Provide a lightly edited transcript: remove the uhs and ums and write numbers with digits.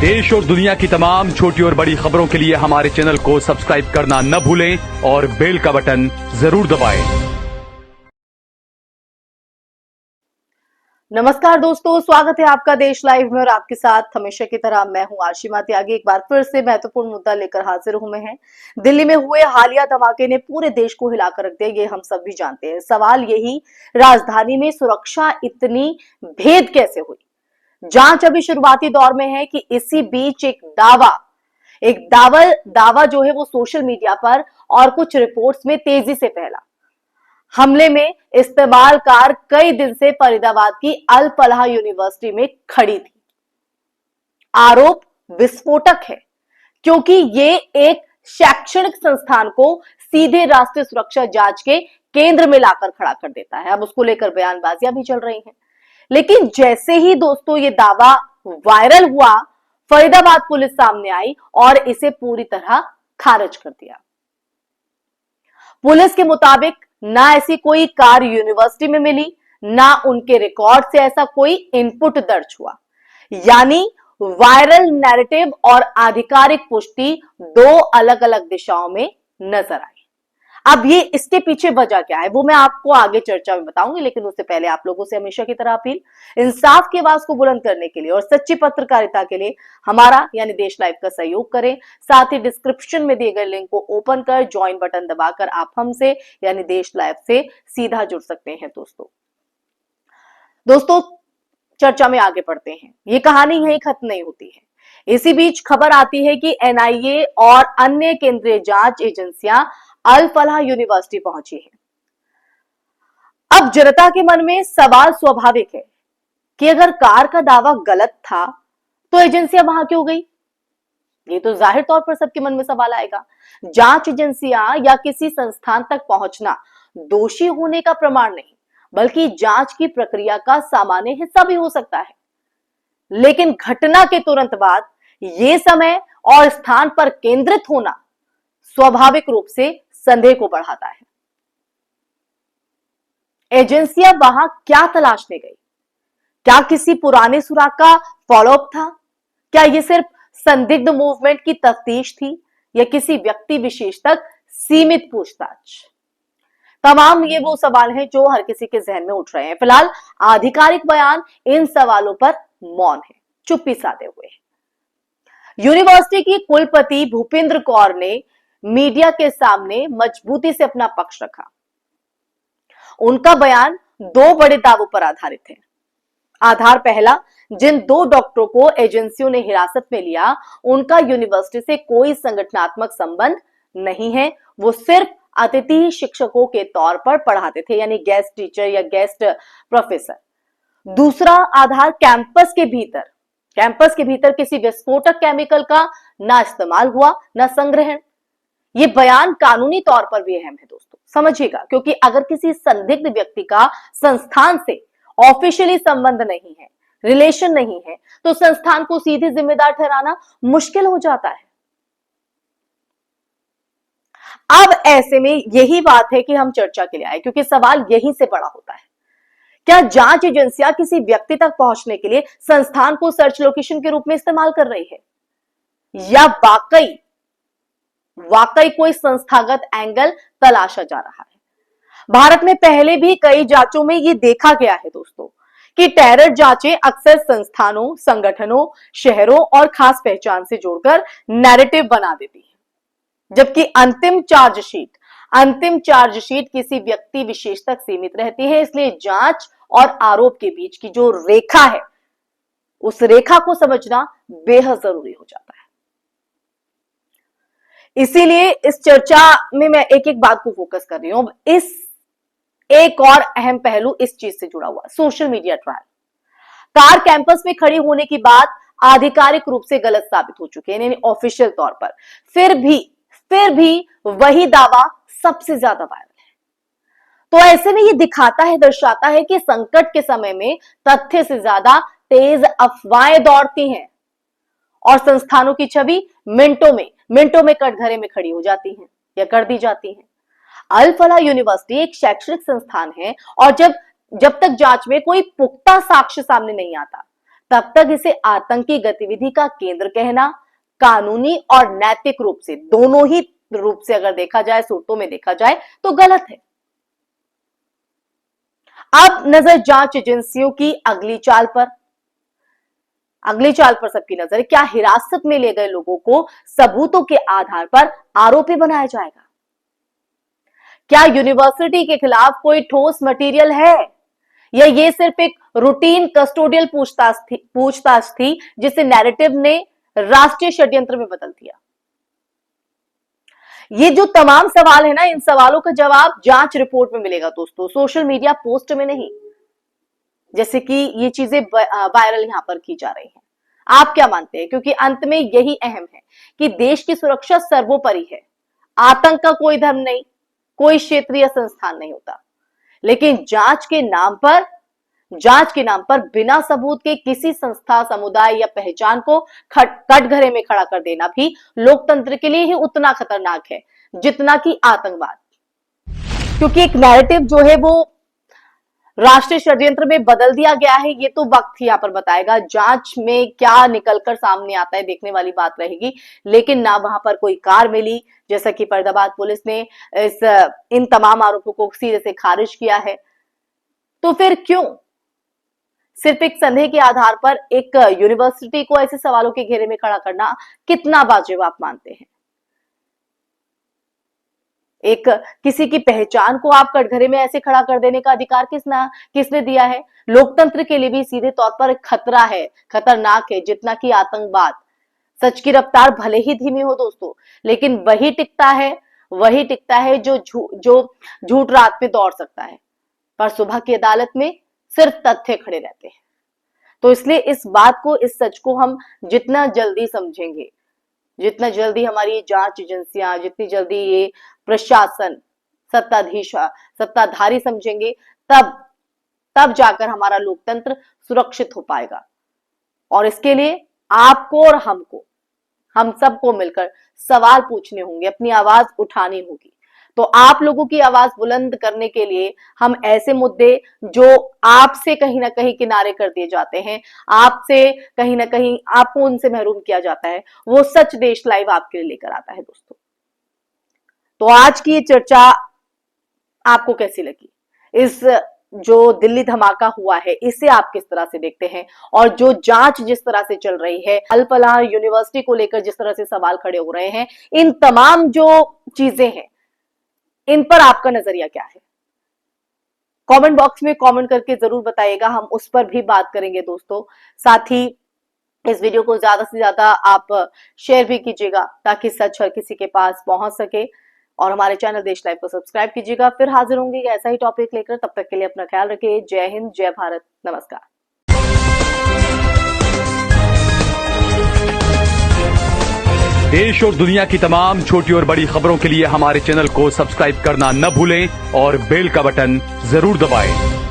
देश और दुनिया की तमाम छोटी और बड़ी खबरों के लिए हमारे चैनल को सब्सक्राइब करना न भूलें और बेल का बटन जरूर दबाएं। नमस्कार दोस्तों, स्वागत है आपका देश लाइव में और आपके साथ हमेशा की तरह मैं हूं आशिमा त्यागी। एक बार फिर से महत्वपूर्ण मुद्दा लेकर हाजिर हूं मैं। दिल्ली में हुए हालिया धमाके ने पूरे देश को हिलाकर रख दिया, ये हम सब भी जानते हैं। सवाल यही, राजधानी में सुरक्षा इतनी भेद कैसे हुई? जांच अभी शुरुआती दौर में है कि इसी बीच एक दावा जो है वो सोशल मीडिया पर और कुछ रिपोर्ट्स में तेजी से फैला। हमले में इस्तेमाल कार कई दिन से फरीदाबाद की अल फलाह यूनिवर्सिटी में खड़ी थी। आरोप विस्फोटक है क्योंकि ये एक शैक्षणिक संस्थान को सीधे राष्ट्रीय सुरक्षा जांच के केंद्र में लाकर खड़ा कर देता है। अब उसको लेकर बयानबाजियां भी चल रही हैं, लेकिन जैसे ही दोस्तों ये दावा वायरल हुआ, फरीदाबाद पुलिस सामने आई और इसे पूरी तरह खारिज कर दिया। पुलिस के मुताबिक ना ऐसी कोई कार यूनिवर्सिटी में मिली, ना उनके रिकॉर्ड से ऐसा कोई इनपुट दर्ज हुआ। यानी वायरल नैरेटिव और आधिकारिक पुष्टि दो अलग अलग दिशाओं में नजर आई। अब ये इसके पीछे वजह क्या है वो मैं आपको आगे चर्चा में बताऊंगी, लेकिन उससे पहले आप लोगों से हमेशा की तरह अपील, इंसाफ की आवाज को बुलंद करने के लिए और सच्ची पत्रकारिता के लिए हमारा यानी देश लाइव का सहयोग करें। साथ ही डिस्क्रिप्शन में दिए गए लिंक को ओपन कर ज्वाइन बटन दबाकर आप हमसे यानी देश लाइव से सीधा जुड़ सकते हैं। दोस्तों चर्चा में आगे बढ़ते हैं। ये कहानी यहीं खत्म नहीं होती है। इसी बीच खबर आती है कि एनआईए और अन्य केंद्रीय जांच एजेंसियां अल फलाह यूनिवर्सिटी पहुंची है। अब जनता के मन में सवाल स्वाभाविक है कि अगर कार का दावा गलत था तो एजेंसियां वहां क्यों गई? ये तो जाहिर तौर पर सबके मन में सवाल आएगा। जांच एजेंसियां या किसी संस्थान तक पहुंचना दोषी होने का प्रमाण नहीं, बल्कि जांच की प्रक्रिया का सामान्य हिस्सा भी हो सकता है। लेकिन घटना के तुरंत बाद यह समय और स्थान पर केंद्रित होना स्वाभाविक रूप से संदेह को बढ़ाता है। एजेंसियां वहां क्या तलाशने गई? क्या किसी पुराने सुराग का फॉलोअप था? क्या यह सिर्फ संदिग्ध मूवमेंट की तफ्तीश थी या किसी व्यक्ति विशेष तक सीमित पूछताछ? तमाम ये वो सवाल हैं जो हर किसी के जहन में उठ रहे हैं। फिलहाल आधिकारिक बयान इन सवालों पर मौन है, चुप्पी साधे हुए है। यूनिवर्सिटी की कुलपति भूपेंद्र कौर ने मीडिया के सामने मजबूती से अपना पक्ष रखा। उनका बयान दो बड़े दावों पर आधारित है। आधार पहला, जिन दो डॉक्टरों को एजेंसियों ने हिरासत में लिया उनका यूनिवर्सिटी से कोई संगठनात्मक संबंध नहीं है, वो सिर्फ अतिथि शिक्षकों के तौर पर पढ़ाते थे, यानी गेस्ट टीचर या गेस्ट प्रोफेसर। दूसरा आधार, कैंपस के भीतर किसी विस्फोटक केमिकल का ना इस्तेमाल हुआ ना संग्रहण। ये बयान कानूनी तौर पर भी अहम है दोस्तों, समझिएगा, क्योंकि अगर किसी संदिग्ध व्यक्ति का संस्थान से ऑफिशियली संबंध नहीं है, रिलेशन नहीं है, तो संस्थान को सीधे जिम्मेदार ठहराना मुश्किल हो जाता है। अब ऐसे में यही बात है कि हम चर्चा के लिए आए, क्योंकि सवाल यहीं से बड़ा होता है। क्या जांच एजेंसियां किसी व्यक्ति तक पहुंचने के लिए संस्थान को सर्च लोकेशन के रूप में इस्तेमाल कर रही है, या वाकई कोई संस्थागत एंगल तलाशा जा रहा है? भारत में पहले भी कई जांचों में यह देखा गया है दोस्तों कि टेरर जांचें अक्सर संस्थानों, संगठनों, शहरों और खास पहचान से जोड़कर नैरेटिव बना देती है, जबकि अंतिम चार्जशीट किसी व्यक्ति विशेष तक सीमित रहती है। इसलिए जांच और आरोप के बीच की जो रेखा है, उस रेखा को समझना बेहद जरूरी हो जाता है। इसीलिए इस चर्चा में मैं एक एक बात को फोकस कर रही हूं। इस एक और अहम पहलू इस चीज से जुड़ा हुआ, social media trial. Car campus में खड़ी होने की बात आधिकारिक रूप से गलत साबित हो चुकी है, यानी ऑफिशियल तौर पर। फिर भी वही दावा सबसे ज्यादा वायरल है। तो ऐसे में ये दर्शाता है कि संकट के समय में तथ्य से ज्यादा तेज अफवाहें दौड़ती हैं और संस्थानों की छवि मिनटों में कटघरे में खड़ी हो जाती है या कर दी जाती है। अल फलाह यूनिवर्सिटी एक शैक्षणिक संस्थान है और जब तक जांच में कोई पुख्ता साक्ष्य सामने नहीं आता, तब तक इसे आतंकी गतिविधि का केंद्र कहना कानूनी और नैतिक रूप से, दोनों ही रूप से अगर देखा जाए, सूरतों में देखा जाए तो गलत है। अब नजर जांच एजेंसियों की अगली चाल पर सबकी नजर है। क्या हिरासत में लिए गए लोगों को सबूतों के आधार पर आरोपी बनाया जाएगा? क्या यूनिवर्सिटी के खिलाफ कोई ठोस मटेरियल है या ये सिर्फ एक रूटीन कस्टोडियल पूछताछ थी जिसे नैरेटिव ने राष्ट्रीय षड्यंत्र में बदल दिया? ये जो तमाम सवाल है ना, इन सवालों का जवाब जांच रिपोर्ट में मिलेगा दोस्तों, सोशल मीडिया पोस्ट में नहीं, जैसे कि ये चीजें वायरल यहां पर की जा रही हैं। आप क्या मानते हैं? क्योंकि अंत में यही अहम है कि देश की सुरक्षा सर्वोपरि है। आतंक का कोई धर्म नहीं, कोई क्षेत्रीय संस्थान नहीं होता, लेकिन जांच के नाम पर बिना सबूत के किसी संस्था, समुदाय या पहचान को कटघरे में खड़ा कर देना भी लोकतंत्र के लिए ही उतना खतरनाक है जितना कि आतंकवाद। क्योंकि एक नैरेटिव जो है वो राष्ट्रीय षड्यंत्र में बदल दिया गया है। ये तो वक्त यहां पर बताएगा, जांच में क्या निकलकर सामने आता है देखने वाली बात रहेगी। लेकिन ना वहां पर कोई कार मिली, जैसा कि फरीदाबाद पुलिस ने इन तमाम आरोपों को सिरे से खारिज किया है। तो फिर क्यों सिर्फ एक संदेह के आधार पर एक यूनिवर्सिटी को ऐसे सवालों के घेरे में खड़ा करना कितना वाजिब आप मानते हैं? एक किसी की पहचान को आप कटघरे में ऐसे खड़ा कर देने का अधिकार किसने दिया है? लोकतंत्र के लिए भी सीधे तौर पर खतरा है, खतरनाक है जितना कि आतंकवाद। सच की रफ्तार भले ही धीमी हो दोस्तों, लेकिन वही टिकता है जो झूठ रात में दौड़ सकता है, पर सुबह की अदालत में सिर्फ तथ्य खड़े रहते हैं। तो इसलिए इस बात को, इस सच को हम जितना जल्दी समझेंगे, जितना जल्दी हमारी जांच एजेंसियां, जितनी जल्दी ये प्रशासन, सत्ताधारी समझेंगे, तब जाकर हमारा लोकतंत्र सुरक्षित हो पाएगा। और इसके लिए आपको और हम सबको मिलकर सवाल पूछने होंगे, अपनी आवाज उठानी होगी। तो आप लोगों की आवाज बुलंद करने के लिए हम ऐसे मुद्दे जो आपसे कहीं ना कहीं किनारे कर दिए जाते हैं, आपसे कहीं ना कहीं आपको उनसे महरूम किया जाता है, वो सच देश लाइव आपके लिए लेकर आता है दोस्तों। तो आज की ये चर्चा आपको कैसी लगी? इस जो दिल्ली धमाका हुआ है इसे आप किस तरह से देखते हैं? और जो जांच जिस तरह से चल रही है, अल-फलाह यूनिवर्सिटी को लेकर जिस तरह से सवाल खड़े हो रहे हैं, इन तमाम जो चीजें हैं इन पर आपका नजरिया क्या है? कमेंट बॉक्स में कमेंट करके जरूर बताइएगा, हम उस पर भी बात करेंगे दोस्तों। साथ ही इस वीडियो को ज्यादा से ज्यादा आप शेयर भी कीजिएगा ताकि सच हर किसी के पास पहुंच सके। और हमारे चैनल देश लाइव को सब्सक्राइब कीजिएगा। फिर हाजिर होंगे ऐसा ही टॉपिक लेकर, तब तक के लिए अपना ख्याल रखिए। जय हिंद, जय भारत, नमस्कार। देश और दुनिया की तमाम छोटी और बड़ी खबरों के लिए हमारे चैनल को सब्सक्राइब करना न भूलें और बेल का बटन जरूर दबाएं।